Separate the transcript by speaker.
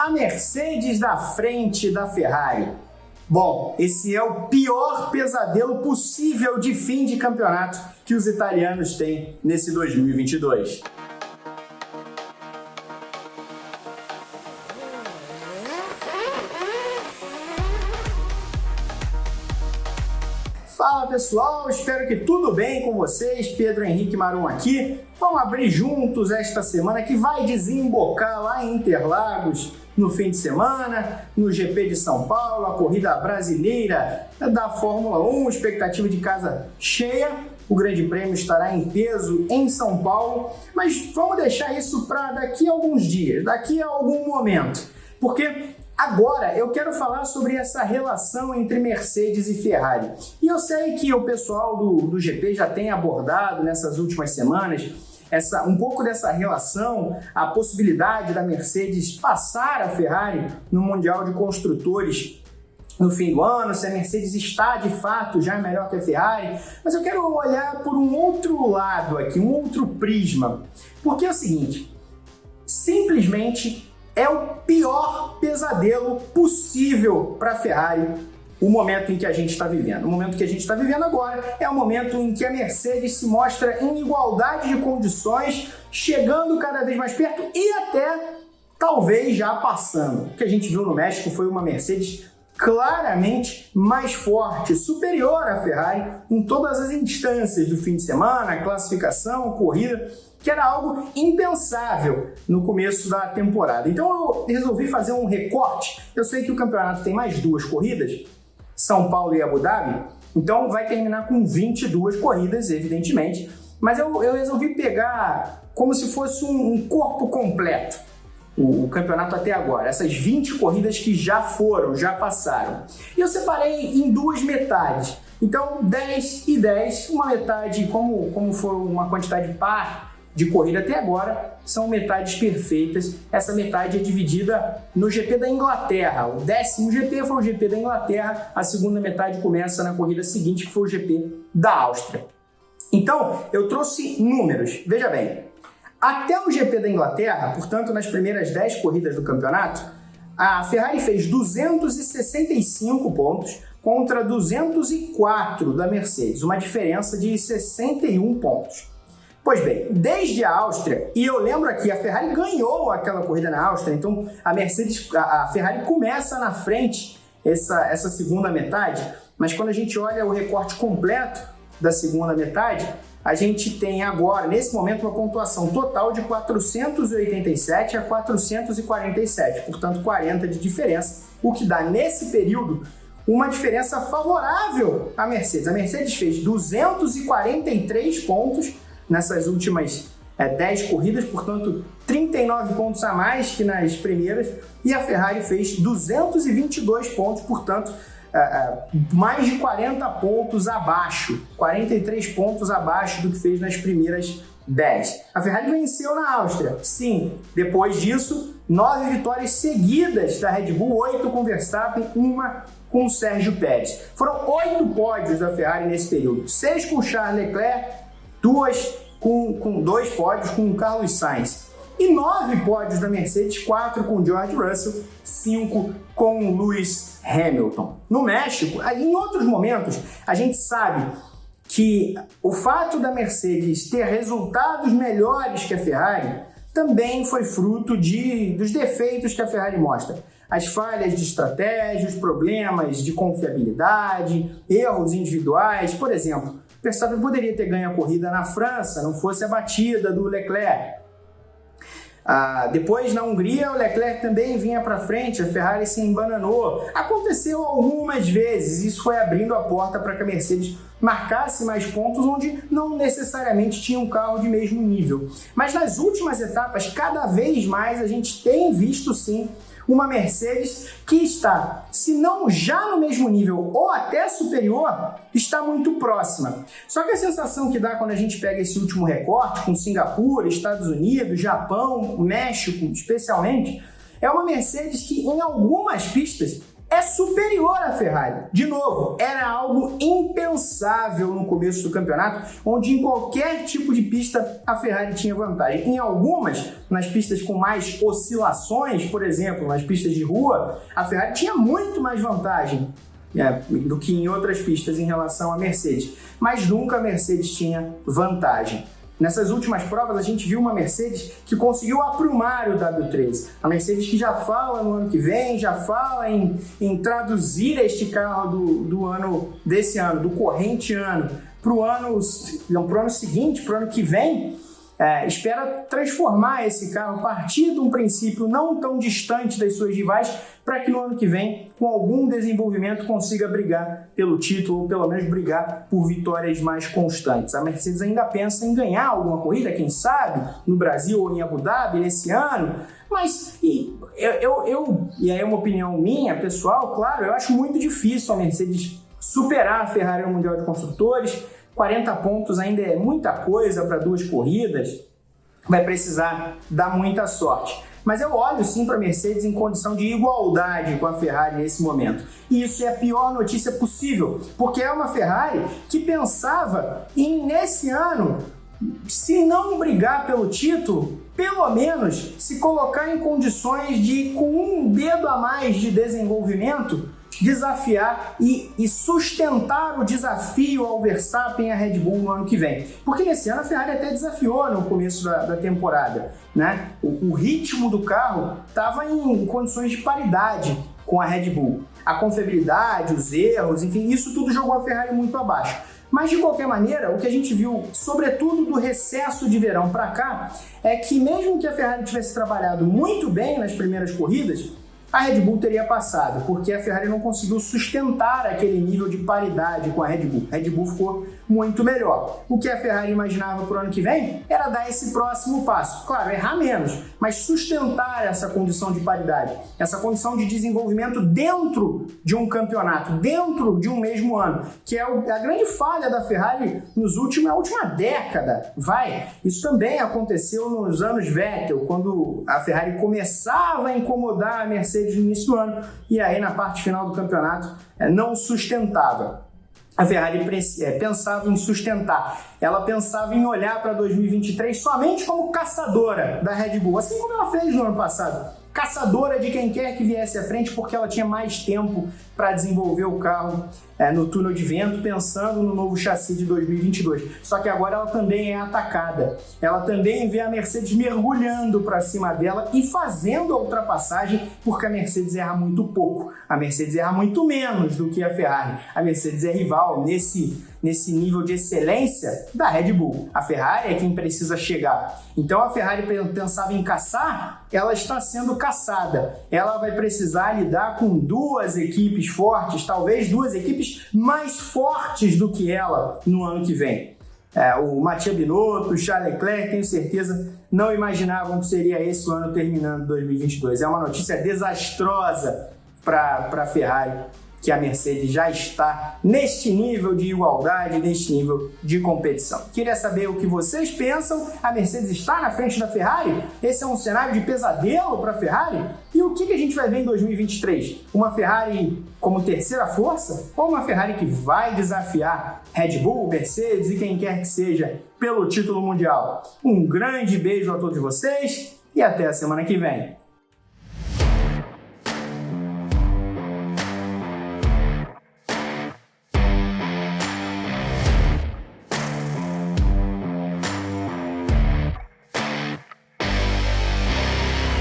Speaker 1: a Mercedes da frente da Ferrari. Bom, esse é o pior pesadelo possível de fim de campeonato que os italianos têm nesse 2022. Fala pessoal, espero que tudo bem com vocês, Pedro Henrique Marum aqui. Vamos abrir juntos esta semana que vai desembocar lá em Interlagos no fim de semana, no GP de São Paulo, a corrida brasileira da Fórmula 1, expectativa de casa cheia. O Grande Prêmio estará em peso em São Paulo, mas vamos deixar isso para daqui a alguns dias, daqui a algum momento, porque agora eu quero falar sobre essa relação entre Mercedes e Ferrari. E eu sei que o pessoal do GP já tem abordado nessas últimas semanas um pouco dessa relação, a possibilidade da Mercedes passar a Ferrari no Mundial de Construtores no fim do ano, se a Mercedes está de fato já melhor que a Ferrari. Mas eu quero olhar por um outro lado aqui, um outro prisma, porque é o seguinte, simplesmente é o pior pesadelo possível para a Ferrari o momento em que a gente está vivendo. O momento que a gente está vivendo agora é o momento em que a Mercedes se mostra em igualdade de condições, chegando cada vez mais perto e até talvez já passando. O que a gente viu no México foi uma Mercedes claramente mais forte, superior à Ferrari em todas as instâncias do fim de semana, classificação, corrida, que era algo impensável no começo da temporada. Então eu resolvi fazer um recorte. Eu sei que o campeonato tem mais 2 corridas, São Paulo e Abu Dhabi, então vai terminar com 22 corridas, evidentemente, mas eu resolvi pegar como se fosse um corpo completo o campeonato até agora, essas 20 corridas que já passaram. E eu separei em 2 metades, então 10 e 10, uma metade, como for uma quantidade par de corrida até agora, são metades perfeitas. Essa metade é dividida no GP da Inglaterra. O 10º GP foi o GP da Inglaterra, a segunda metade começa na corrida seguinte, que foi o GP da Áustria. Então, eu trouxe números. Veja bem, até o GP da Inglaterra, portanto, nas primeiras 10 corridas do campeonato, a Ferrari fez 265 pontos contra 204 da Mercedes, uma diferença de 61 pontos. Pois bem, desde a Áustria, e eu lembro aqui, a Ferrari ganhou aquela corrida na Áustria, então a Ferrari começa na frente essa segunda metade, mas quando a gente olha o recorte completo da segunda metade, a gente tem agora, nesse momento, uma pontuação total de 487 a 447, portanto 40 de diferença, o que dá nesse período uma diferença favorável à Mercedes. A Mercedes fez 243 pontos nessas últimas 10 corridas, portanto 39 pontos a mais que nas primeiras, e a Ferrari fez 222 pontos, portanto mais de 40 pontos abaixo, 43 pontos abaixo do que fez nas primeiras 10. A Ferrari venceu na Áustria, sim, depois disso 9 vitórias seguidas da Red Bull, 8 com Verstappen, 1 com o Sérgio Pérez. Foram 8 pódios da Ferrari nesse período, 6 com Charles Leclerc, 2 com 2 pódios com o Carlos Sainz e 9 pódios da Mercedes, 4 com George Russell, 5 com Lewis Hamilton. No México, em outros momentos, a gente sabe que o fato da Mercedes ter resultados melhores que a Ferrari também foi fruto dos defeitos que a Ferrari mostra. As falhas de estratégia, os problemas de confiabilidade, erros individuais. Por exemplo, Verstappen poderia ter ganho a corrida na França, não fosse a batida do Leclerc. Depois, na Hungria, o Leclerc também vinha para frente, a Ferrari se embananou. Aconteceu algumas vezes, isso foi abrindo a porta para que a Mercedes marcasse mais pontos onde não necessariamente tinha um carro de mesmo nível. Mas nas últimas etapas, cada vez mais a gente tem visto sim uma Mercedes que está, se não já no mesmo nível ou até superior, está muito próxima. Só que a sensação que dá quando a gente pega esse último recorte, com Singapura, Estados Unidos, Japão, México especialmente, é uma Mercedes que em algumas pistas é superior à Ferrari. De novo, era algo impensável no começo do campeonato, onde em qualquer tipo de pista a Ferrari tinha vantagem. Em algumas, nas pistas com mais oscilações, por exemplo, nas pistas de rua, a Ferrari tinha muito mais vantagem do que em outras pistas em relação à Mercedes. Mas nunca a Mercedes tinha vantagem. Nessas últimas provas, a gente viu uma Mercedes que conseguiu aprumar o W13. A Mercedes que já fala no ano que vem, já fala em traduzir este carro desse ano, do corrente ano, para o ano seguinte, para o ano que vem, espera transformar esse carro, partir de um princípio não tão distante das suas rivais, para que no ano que vem, com algum desenvolvimento, consiga brigar pelo título, ou pelo menos brigar por vitórias mais constantes. A Mercedes ainda pensa em ganhar alguma corrida, quem sabe, no Brasil ou em Abu Dhabi esse ano, mas e aí é uma opinião minha, pessoal, claro, eu acho muito difícil a Mercedes superar a Ferrari no Mundial de Construtores. 40 pontos ainda é muita coisa para 2 corridas, vai precisar dar muita sorte. Mas eu olho sim para a Mercedes em condição de igualdade com a Ferrari nesse momento. E isso é a pior notícia possível, porque é uma Ferrari que pensava em, nesse ano, se não brigar pelo título, pelo menos se colocar em condições de, com um dedo a mais de desenvolvimento, desafiar e sustentar o desafio ao Verstappen e à Red Bull no ano que vem. Porque nesse ano a Ferrari até desafiou no começo da temporada, né? O ritmo do carro estava em condições de paridade com a Red Bull. A confiabilidade, os erros, enfim, isso tudo jogou a Ferrari muito abaixo. Mas, de qualquer maneira, o que a gente viu, sobretudo do recesso de verão para cá, é que mesmo que a Ferrari tivesse trabalhado muito bem nas primeiras corridas, a Red Bull teria passado, porque a Ferrari não conseguiu sustentar aquele nível de paridade com a Red Bull. A Red Bull ficou muito melhor. O que a Ferrari imaginava para o ano que vem era dar esse próximo passo. Claro, errar menos, mas sustentar essa condição de paridade, essa condição de desenvolvimento dentro de um campeonato, dentro de um mesmo ano, que é a grande falha da Ferrari na última década. Isso também aconteceu nos anos Vettel, quando a Ferrari começava a incomodar a Mercedes no início do ano, e aí na parte final do campeonato não sustentava. A Ferrari pensava em sustentar, ela pensava em olhar para 2023 somente como caçadora da Red Bull, assim como ela fez no ano passado. Caçadora de quem quer que viesse à frente, porque ela tinha mais tempo para desenvolver o carro no túnel de vento, pensando no novo chassi de 2022. Só que agora ela também é atacada. Ela também vê a Mercedes mergulhando para cima dela e fazendo a ultrapassagem, porque a Mercedes erra muito pouco. A Mercedes erra muito menos do que a Ferrari. A Mercedes é rival nesse nível de excelência da Red Bull. A Ferrari é quem precisa chegar. Então a Ferrari pensava em caçar, ela está sendo caçada. Ela vai precisar lidar com 2 equipes fortes, talvez 2 equipes mais fortes do que ela no ano que vem. O Mattia Binotto, o Charles Leclerc, tenho certeza, não imaginavam que seria esse o ano terminando 2022. É uma notícia desastrosa para a Ferrari, que a Mercedes já está neste nível de igualdade, neste nível de competição. Queria saber o que vocês pensam. A Mercedes está na frente da Ferrari? Esse é um cenário de pesadelo para a Ferrari? E o que a gente vai ver em 2023? Uma Ferrari como terceira força? Ou uma Ferrari que vai desafiar Red Bull, Mercedes e quem quer que seja pelo título mundial? Um grande beijo a todos vocês e até a semana que vem.